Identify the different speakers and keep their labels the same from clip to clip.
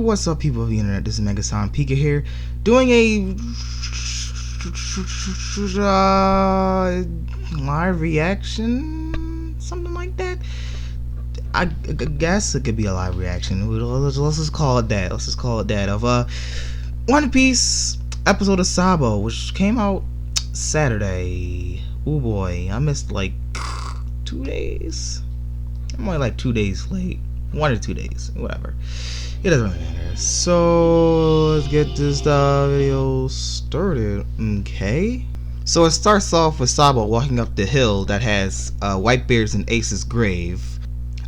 Speaker 1: What's up, people of the internet? This is Megasan Pika here, doing a live reaction, something like that. I guess it could be a live reaction. Let's just call it that. Let's just call it that. Of One Piece episode of Sabo, which came out Saturday. Oh boy, I missed like 2 days. I'm only like 2 days late. 1 or 2 days, whatever. It doesn't really matter. So let's get this video started. Okay. So it starts off with Sabo walking up the hill that has Whitebeard's and Ace's grave.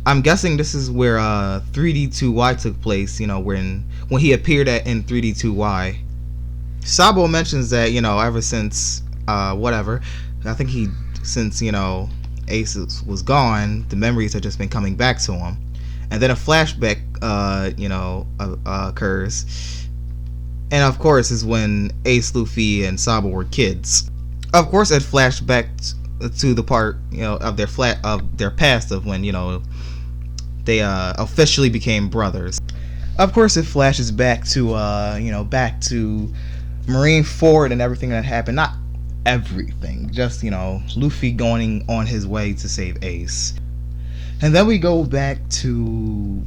Speaker 1: I'm guessing this is where 3D2Y took place. You know, when he appeared in 3D2Y. Sabo mentions that, you know, ever since whatever, I think since Ace was gone, the memories have just been coming back to him. And then a flashback, occurs. And of course is when Ace, Luffy, and Sabo were kids. Of course it flashed back to the part, of their past of when, they officially became brothers. Of course it flashes back to, back to Marineford and everything that happened. Not everything, just, Luffy going on his way to save Ace. And then we go back to,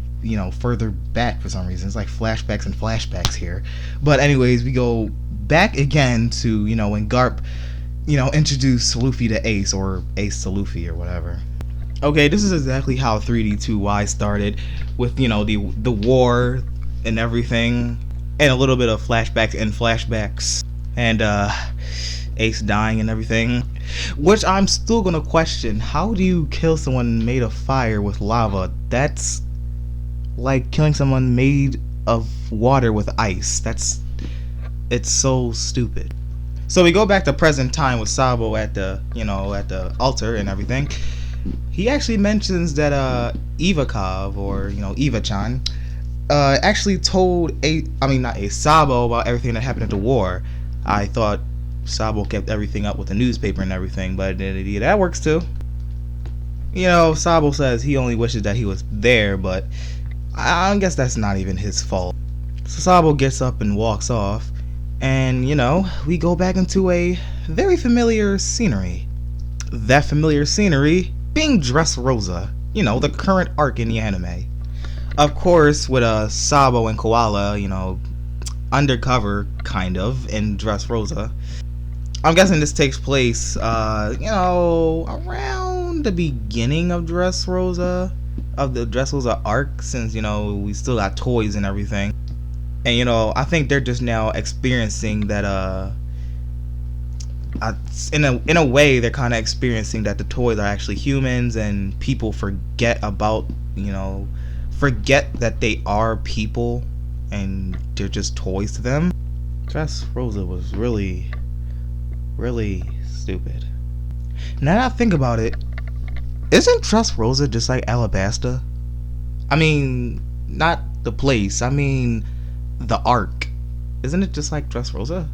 Speaker 1: further back for some reason. It's like flashbacks and flashbacks here. But anyways, we go back again to, when Garp, introduced Luffy to Ace, or Ace to Luffy, or whatever. Okay, this is exactly how 3D2Y started, with, the war and everything, and a little bit of flashbacks and flashbacks, and, Ace dying and everything. Which I'm still gonna question. How do you kill someone made of fire with lava? That's like killing someone made of water with ice. It's so stupid. So we go back to present time with Sabo at the at the altar and everything. He actually mentions that Ivakov, or Eva-chan, actually told Sabo about everything that happened at the war. I thought Sabo kept everything up with the newspaper and everything, but that works too. Sabo says he only wishes that he was there, but I guess that's not even his fault. So Sabo gets up and walks off, and we go back into a very familiar scenery. That familiar scenery being Dressrosa, the current arc in the anime. Of course, with Sabo and Koala, undercover kind of in Dressrosa. I'm guessing this takes place, around the beginning of Dressrosa, of the Dressrosa arc, since, we still got toys and everything. And, I think they're just now experiencing that, in a way, they're kind of experiencing that the toys are actually humans, and people forget about, forget that they are people, and they're just toys to them. Dressrosa was really stupid. Now that I think about it, isn't Dressrosa just like Alabasta? I mean, not the place, I mean the arc. Isn't it just like Dressrosa?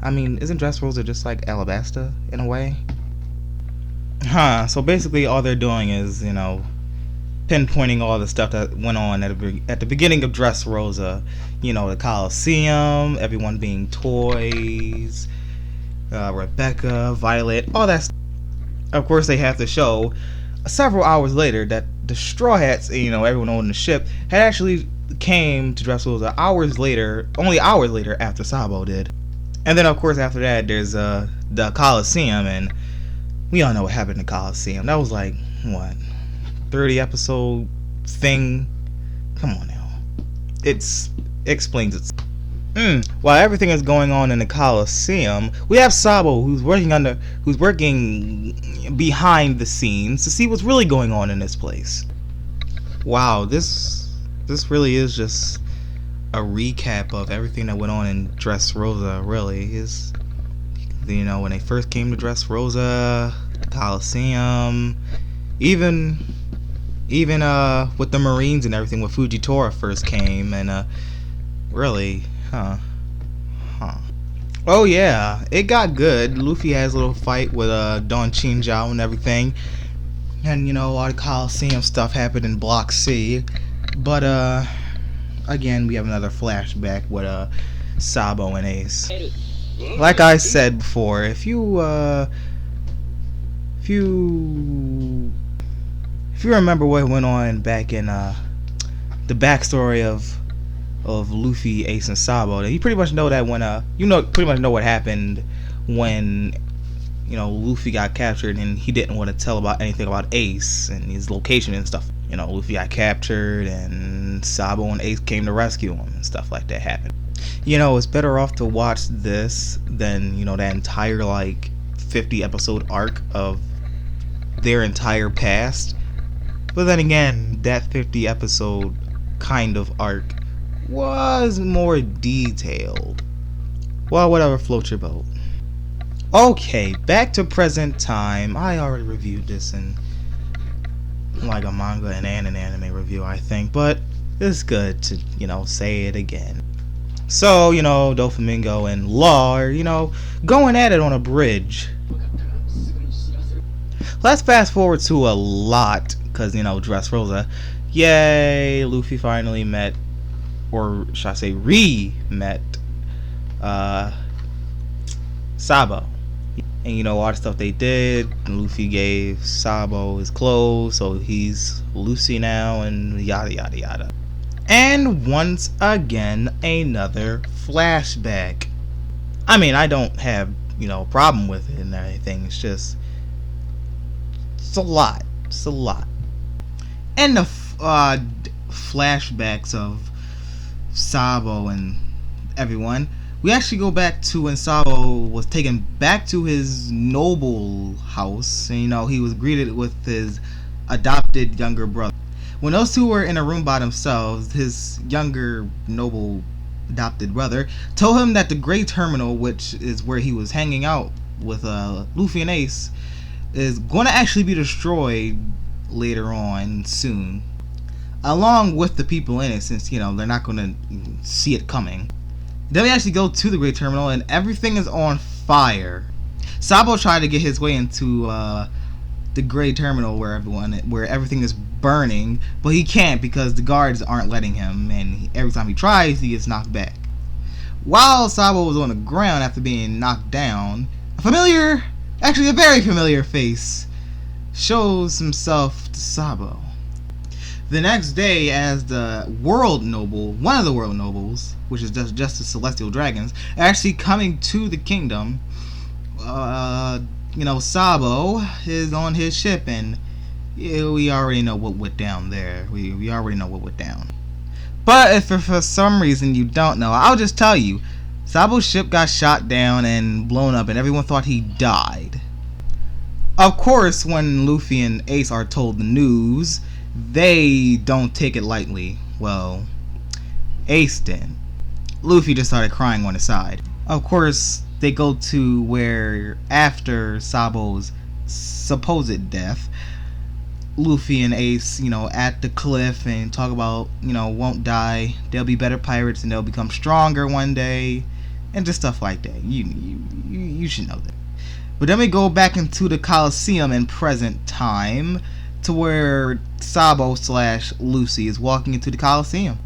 Speaker 1: I mean, isn't Dressrosa just like Alabasta in a way? So basically all they're doing is, pinpointing all the stuff that went on at the beginning of Dressrosa. The Coliseum, everyone being toys, Rebecca, Violet, all that stuff. Of course, they have to show several hours later that the Straw Hats, everyone on the ship, had actually came to Dressrosa only hours later after Sabo did. And then, of course, after that, there's the Coliseum, and we all know what happened in the Coliseum. That was like, what, 30 episode thing? Come on now. It explains itself. While everything is going on in the Coliseum, we have Sabo who's working behind the scenes to see what's really going on in this place. Wow, this really is just a recap of everything that went on in Dressrosa. Really is, when they first came to Dressrosa, Coliseum, even with the Marines and everything when Fujitora first came, and really. Oh yeah, it got good. Luffy has a little fight with Don Chinjao and everything, and all the Coliseum stuff happened in Block C. But again, we have another flashback with Sabo and Ace. Like I said before, if you remember what went on back in the backstory of Luffy, Ace, and Sabo, then you pretty much know that when pretty much know what happened when Luffy got captured and he didn't want to tell about anything about Ace and his location and stuff. Luffy got captured and Sabo and Ace came to rescue him and stuff like that happened. It's better off to watch this than that entire like 50 episode arc of their entire past. But then again, that 50 episode kind of arc was more detailed. Well, whatever floats your boat. Okay, back to present time. I already reviewed this in like a manga and an anime review, I think, but it's good to say it again. So Doflamingo and Law are going at it on a bridge. Let's fast forward to a lot, because Dressrosa, yay, Luffy finally met, or should I say re-met Sabo. And all the stuff they did, Luffy gave Sabo his clothes, so he's Lucy now, and yada yada yada. And once again, another flashback. I mean, I don't have problem with it and everything. It's just it's a lot. And the flashbacks of Sabo and everyone, we actually go back to when Sabo was taken back to his noble house, and he was greeted with his adopted younger brother. When those two were in a room by themselves, his younger noble adopted brother told him that the Great Terminal, which is where he was hanging out with Luffy and Ace, is going to actually be destroyed later on soon, along with the people in it, since they're not going to see it coming. Then we actually go to the Great Terminal and everything is on fire. Sabo tried to get his way into the Great Terminal where everything is burning, but he can't because the guards aren't letting him, and every time he tries, he gets knocked back. While Sabo was on the ground after being knocked down, a very familiar face shows himself to Sabo. The next day, as the world noble, one of the world nobles, which is just the celestial dragons, actually coming to the kingdom, Sabo is on his ship, and we already know what went down there. We already know what went down. But if for some reason you don't know, I'll just tell you. Sabo's ship got shot down and blown up, and everyone thought he died. Of course, when Luffy and Ace are told the news, they don't take it lightly. Well, Ace did. Luffy just started crying on the side. Of course, they go to where, after Sabo's supposed death, Luffy and Ace, at the cliff and talk about, won't die. They'll be better pirates and they'll become stronger one day, and just stuff like that. You should know that. But then we go back into the Coliseum in present time, to where Sabo / Lucy is walking into the Coliseum.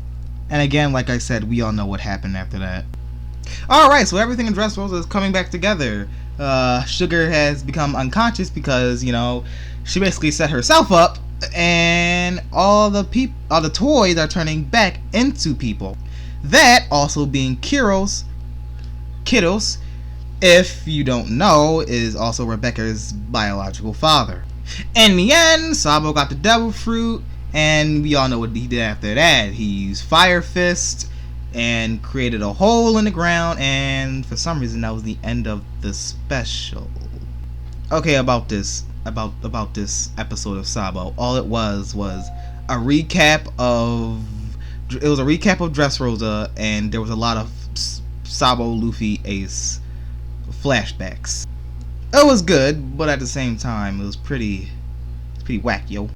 Speaker 1: And again, like I said, we all know what happened after that. Alright, so everything in Dressrosa is coming back together. Sugar has become unconscious because, she basically set herself up, and all the toys are turning back into people. That also being Kiddos, if you don't know, is also Rebecca's biological father. In the end, Sabo got the devil fruit, and we all know what he did after that. He used Fire Fist and created a hole in the ground, and for some reason that was the end of the special. Okay, about this episode of Sabo, all it was a recap of Dressrosa, and there was a lot of Sabo, Luffy, Ace flashbacks. It was good, but at the same time, it was pretty whack, yo.